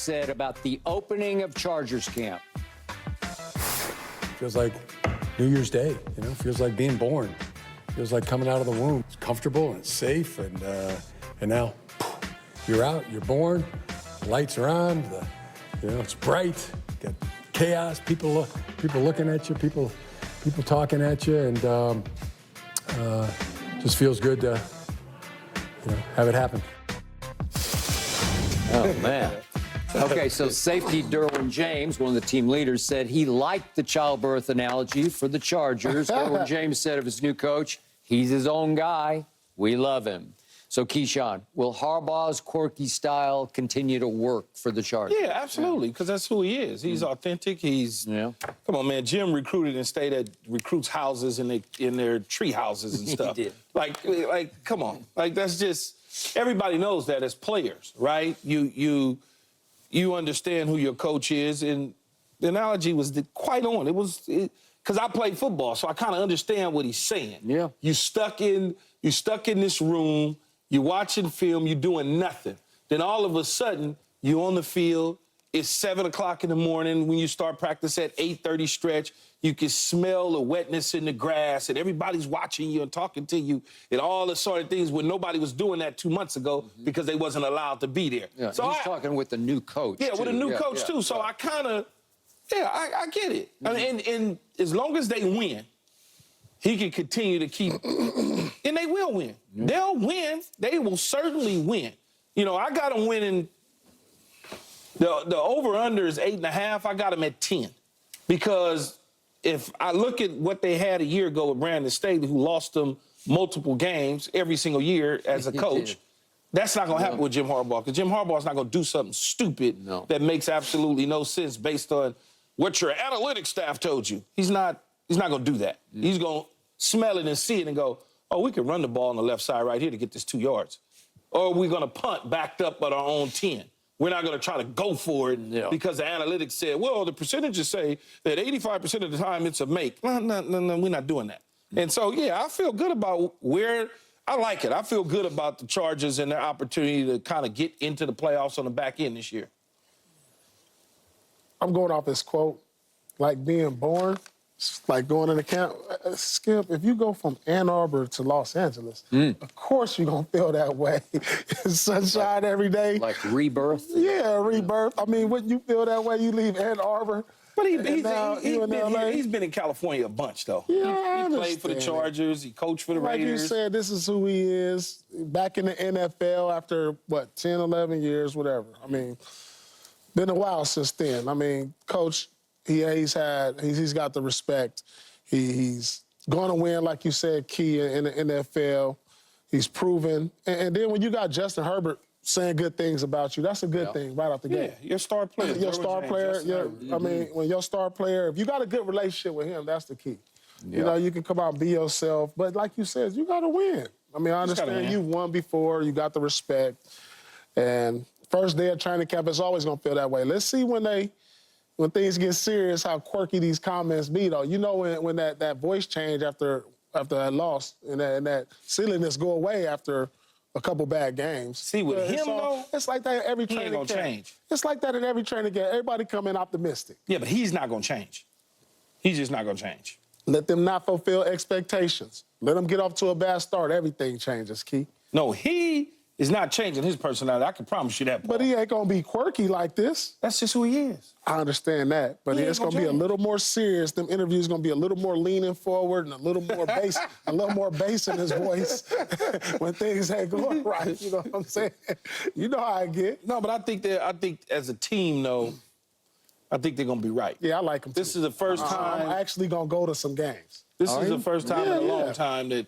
said about the opening of Chargers camp. Feels like New Year's Day, you know? Feels like being born. Feels like coming out of the womb. It's comfortable and it's safe, and now you're out, you're born, the lights are on, it's bright, got chaos, people looking at you, people talking at you, and just feels good to have it happen. Oh, man. Okay, so safety Derwin James, one of the team leaders, said he liked the childbirth analogy for the Chargers. Derwin James said of his new coach, he's his own guy. We love him. So, Keyshawn, will Harbaugh's quirky style continue to work for the Chargers? Yeah, absolutely, because that's who he is. He's authentic. Come on, man. Jim recruited and stayed at recruits' houses in their tree houses and stuff. He did. Like, come on. Like, that's just, everybody knows that as players, right? You understand who your coach is, and the analogy was quite on. Because I played football, so I kind of understand what he's saying. Yeah. You stuck in this room, you're watching film, you're doing nothing. Then all of a sudden, you're on the field. It's 7 o'clock in the morning when you start practice at 8:30 stretch. You can smell the wetness in the grass, and everybody's watching you and talking to you, and all the sort of things when nobody was doing that 2 months ago because they wasn't allowed to be there. Yeah, so he's talking with the new coach. Yeah, with a new coach, too. So right. I kind of, I get it. I mean, and as long as they win, he can continue to keep, and they will win. They'll win. They will certainly win. I got them winning. The over-under is 8.5. I got them at 10. Because if I look at what they had a year ago with Brandon Staley, who lost them multiple games every single year as a coach, that's not going to happen with Jim Harbaugh. Because Jim Harbaugh's not going to do something stupid that makes absolutely no sense based on what your analytics staff told you. He's not going to do that. He's going to smell it and see it and go, oh, we can run the ball on the left side right here to get this 2 yards. Or we're going to punt backed up at our own 10. We're not going to try to go for it because the analytics said, well, the percentages say that 85% of the time it's a make. No, we're not doing that. And so, I feel good about I like it. I feel good about the Chargers and their opportunity to kind of get into the playoffs on the back end this year. I'm going off this quote, like being born, like going in the camp. Skip, if you go from Ann Arbor to Los Angeles, of course you're going to feel that way. Sunshine every day. Like rebirth? Yeah, rebirth. I mean, wouldn't you feel that way? You leave Ann Arbor. But he's been in California a bunch, though. Yeah, he played for the Chargers. He coached for the Raiders. Like you said, this is who he is. Back in the NFL after, 10, 11 years, whatever. I mean, been a while since then. I mean, Coach, he's got the respect. He's going to win, like you said, key in the NFL. He's proven. And then when you got Justin Herbert saying good things about you, that's a good thing right off the gate. Yeah, your star player. When your star player, if you got a good relationship with him, that's the key. Yeah. You can come out and be yourself. But like you said, you got to win. I mean, I understand you won before. You got the respect. And first day of training camp, it's always going to feel that way. Let's see when things get serious, how quirky these comments be, though. When that voice change after that loss and that silliness go away after a couple bad games. See, with him, though, it's like that in every training camp. Change. It's like that in every training camp. Everybody come in optimistic. Yeah, but he's not going to change. He's just not going to change. Let them not fulfill expectations. Let them get off to a bad start. Everything changes, Key. No, he is not changing his personality. I can promise you that, Paul. But he ain't going to be quirky like this. That's just who he is. I understand that. But it's going to be a little more serious. Them interviews going to be a little more leaning forward and a little more bass, in his voice when things ain't going right. You know what I'm saying? You know how I get. No, but I think as a team, though, I think they're going to be right. Yeah, I like them, This is the first time. I'm actually going to go to some games. This is the first time in a long time that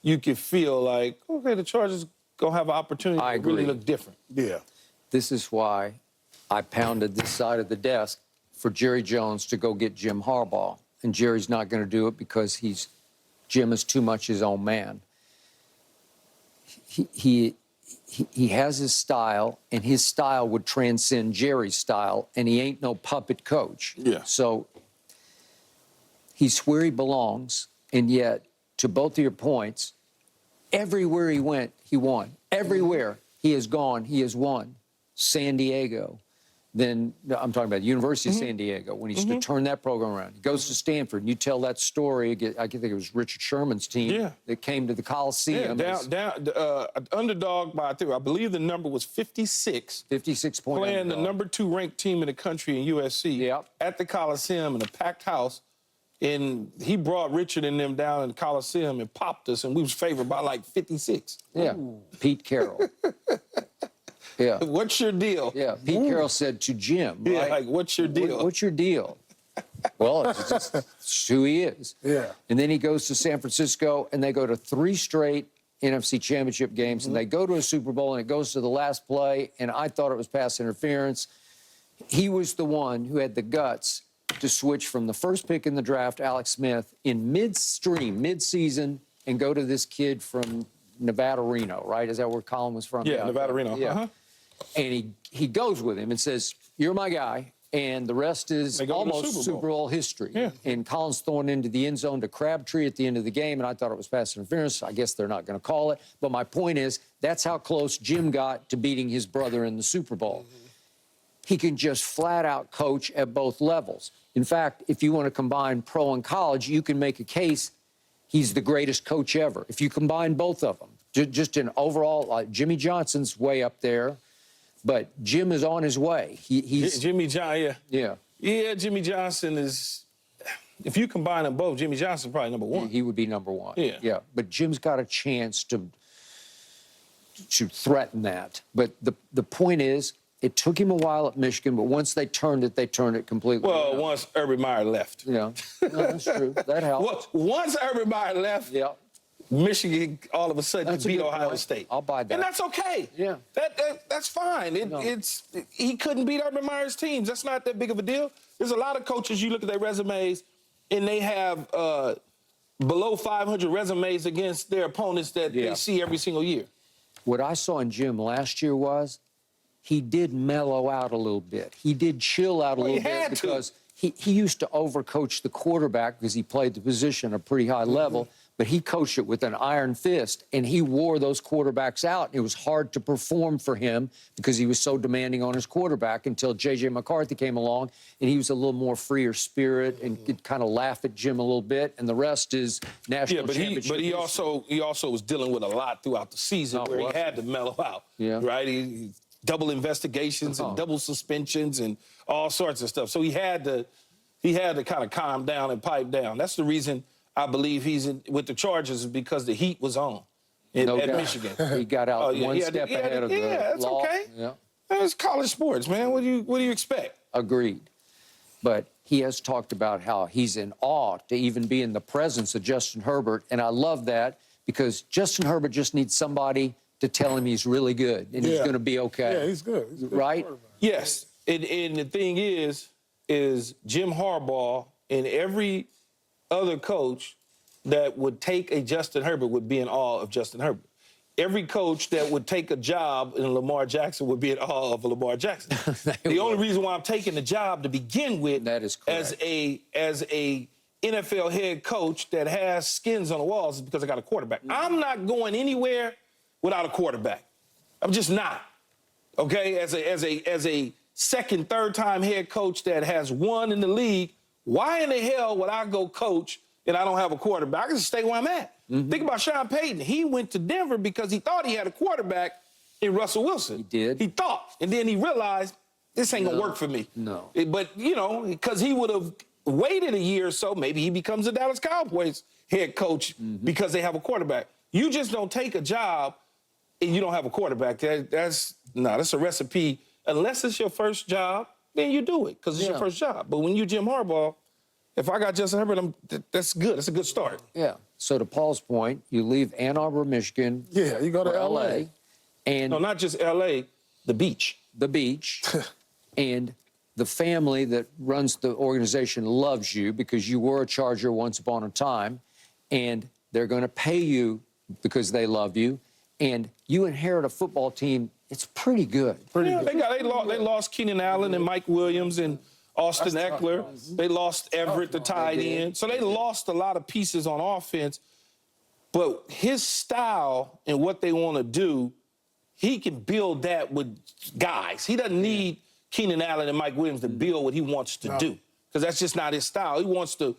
you can feel like, okay, the Chargers going to have an opportunity to really look different. Yeah. This is why I pounded this side of the desk for Jerry Jones to go get Jim Harbaugh. And Jerry's not going to do it because Jim is too much his own man. He has his style, and his style would transcend Jerry's style, and he ain't no puppet coach. Yeah. So he's where he belongs, and yet, to both of your points, everywhere he went, he won. Everywhere he has gone, he has won. San Diego, then I'm talking about the University of San Diego, when he's to turn that program around. He goes to Stanford, and you tell that story. I think it was Richard Sherman's team that came to the Coliseum. Underdog by, I believe the number was 56. 56 point playing underdog. the number 2 ranked team in the country in USC at the Coliseum in a packed house. And he brought Richard and them down in the Coliseum and popped us, and we was favored by like 56. Yeah, Pete Carroll. Yeah. What's your deal? Yeah, Pete Carroll said to Jim, right? Yeah, like, what's your deal? What's your deal? Well, it's who he is. Yeah. And then he goes to San Francisco, and they go to 3 straight NFC Championship games, and they go to a Super Bowl, and it goes to the last play, and I thought it was pass interference. He was the one who had the guts to switch from the first pick in the draft, Alex Smith, in mid-season, and go to this kid from Nevada, Reno, right? Is that where Colin was from? Yeah, Nevada, Reno. Yeah. And he goes with him and says, "You're my guy," and the rest is almost Super Bowl history. Yeah. And Colin's thrown into the end zone to Crabtree at the end of the game, and I thought it was pass interference. I guess they're not going to call it. But my point is, that's how close Jim got to beating his brother in the Super Bowl. He can just flat out coach at both levels. In fact, if you want to combine pro and college, you can make a case he's the greatest coach ever. If you combine both of them, just in overall, Jimmy Johnson's way up there. But Jim is on his way. He's Jimmy Johnson, yeah. Yeah, Jimmy Johnson is, if you combine them both, Jimmy Johnson's probably number 1. He would be number 1. Yeah. Yeah. But Jim's got a chance to threaten that. But the point is, it took him a while at Michigan, but once they turned it completely. Well, around. once Urban Meyer left. Yeah. No, that's true. That helped. Once Urban Meyer left, Yeah. Michigan all of a sudden That's a beat good Ohio point. State. I'll buy that. And that's okay. Yeah. That's fine. He couldn't beat Urban Meyer's teams. That's not that big of a deal. There's a lot of coaches, you look at their resumes, and they have below 500 resumes against their opponents that they see every single year. What I saw in Jim last year was he did mellow out a little bit. He did chill out a little bit because he used to overcoach the quarterback because he played the position at a pretty high level, but he coached it with an iron fist, and he wore those quarterbacks out. It was hard to perform for him because he was so demanding on his quarterback until J.J. McCarthy came along, and he was a little more freer spirit and could kind of laugh at Jim a little bit, and the rest is national championship. But he also was dealing with a lot throughout the season where he had to mellow out. Yeah. Right? He double investigations and double suspensions and all sorts of stuff. So he had to kind of calm down and pipe down. That's the reason I believe he's with the Chargers, is because the heat was on at Michigan. He got out one step ahead of the that's law. okay. Yeah. It's college sports, man. What do you expect? Agreed. But he has talked about how he's in awe to even be in the presence of Justin Herbert, and I love that because Justin Herbert just needs somebody to tell him he's really good and he's going to be okay. Yeah, he's good. He's a good right? Yes. And the thing is Jim Harbaugh and every other coach that would take a Justin Herbert would be in awe of Justin Herbert. Every coach that would take a job in Lamar Jackson would be in awe of Lamar Jackson. The only reason why I'm taking the job to begin with That is correct. as a NFL head coach that has skins on the walls is because I got a quarterback. I'm not going anywhere without a quarterback. I'm just not. Okay? As a second, third time head coach that has won in the league, why in the hell would I go coach and I don't have a quarterback? I can just stay where I'm at. Think about Sean Payton. He went to Denver because he thought he had a quarterback in Russell Wilson. He did. He thought. And then he realized, this ain't going to work for me. No. But, because he would have waited a year or so, maybe he becomes a Dallas Cowboys head coach because they have a quarterback. You just don't take a job and you don't have a quarterback. That's a recipe. Unless it's your first job, then you do it because it's your first job. But when you Jim Harbaugh, if I got Justin Herbert, that's good. That's a good start. Yeah. So to Paul's point, you leave Ann Arbor, Michigan. Yeah, you go to L.A. And No, not just L.A., the beach. the beach. And the family that runs the organization loves you because you were a Charger once upon a time. And they're going to pay you because they love you. And you inherit a football team. It's pretty good. They lost Keenan Allen and Mike Williams and Austin Eckler. They lost Everett, the tight end. So they lost a lot of pieces on offense. But his style and what they want to do, he can build that with guys. He doesn't need Keenan Allen and Mike Williams to build what he wants to do, because that's just not his style. He wants to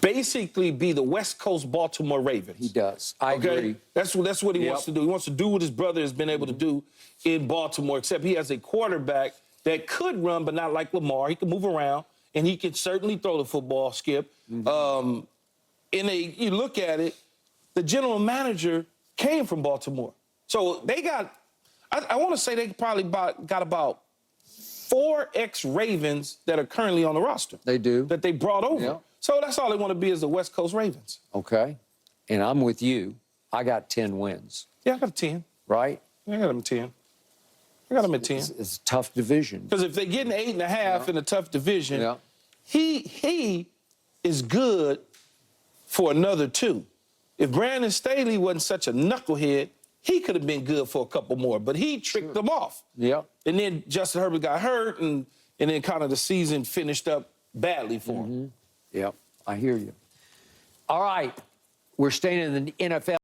basically be the West Coast Baltimore Ravens. He does. I agree. That's what he wants to do. He wants to do what his brother has been able to do in Baltimore, except he has a quarterback that could run, but not like Lamar. He can move around, and he can certainly throw the football, Skip. You look at it, the general manager came from Baltimore. So they got, I want to say they probably got about 4 ex-Ravens that are currently on the roster. They do. That they brought over. Yeah. So that's all they want to be is the West Coast Ravens. Okay. And I'm with you. I got 10 wins. Yeah, I got a 10. Right? I got them at 10. I got them at 10. It's a tough division. Because if they're getting 8.5 in a tough division, he is good for another 2. If Brandon Staley wasn't such a knucklehead, he could have been good for a couple more, but he tricked them off. Yeah. And then Justin Herbert got hurt, and then kind of the season finished up badly for him. Yep, I hear you. All right, we're staying in the NFL.